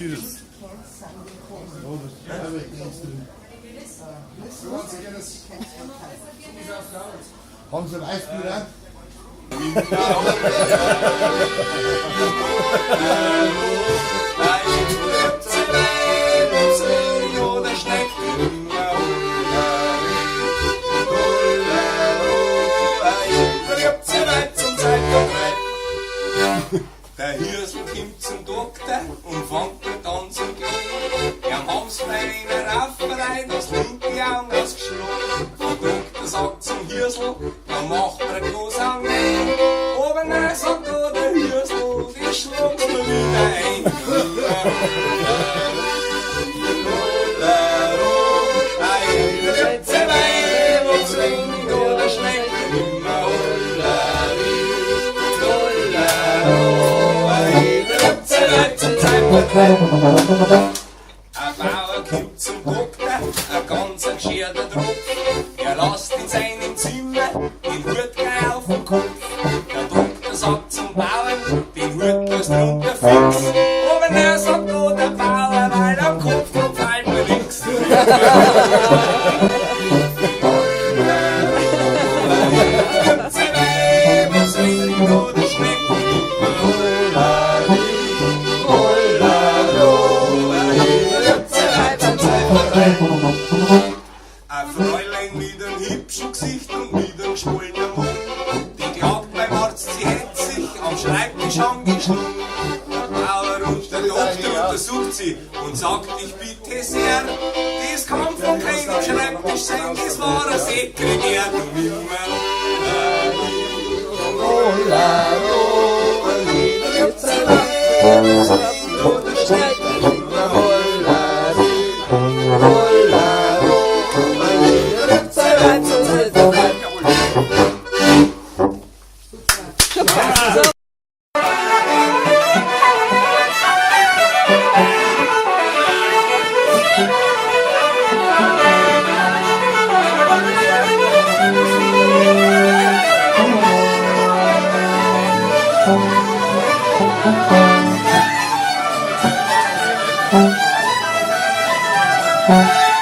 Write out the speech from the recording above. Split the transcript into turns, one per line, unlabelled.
Jesus. Haben Sie Weißbier?
Der Hirsel kommt zum Doktor und fängt dort an zu gehen. Er hab's feiner Rafferei, das linke Auge ausgeschlagen. Der Doktor sagt zum Hirsel, dann macht er ein groß Armee. Aber nein, sagt da der Hirsel, ich schlag's mir wieder ein. Ein Bauer kommt zum Doktor, ein ganz geschirrter Druck. Er lässt in seinem Zimmer den Hut gleich auf den Kopf. Der Doktor sagt zum Bauern, den Hut lässt runter fix. Aber nein, sagt da der Bauer, weil am Kopf drum fällt mir nix. Ein Fräulein mit einem hübschen Gesicht und mit einem geschwollenen Mund, die glaubt beim Arzt, sie hätte sich am Schreibtisch angeschnungen. Der Bauer und der Doktor untersucht sie und sagt, ich bitte sehr, das kann von keinem Schreibtisch sein, das war ein Sekretär. Und immer
Thank you.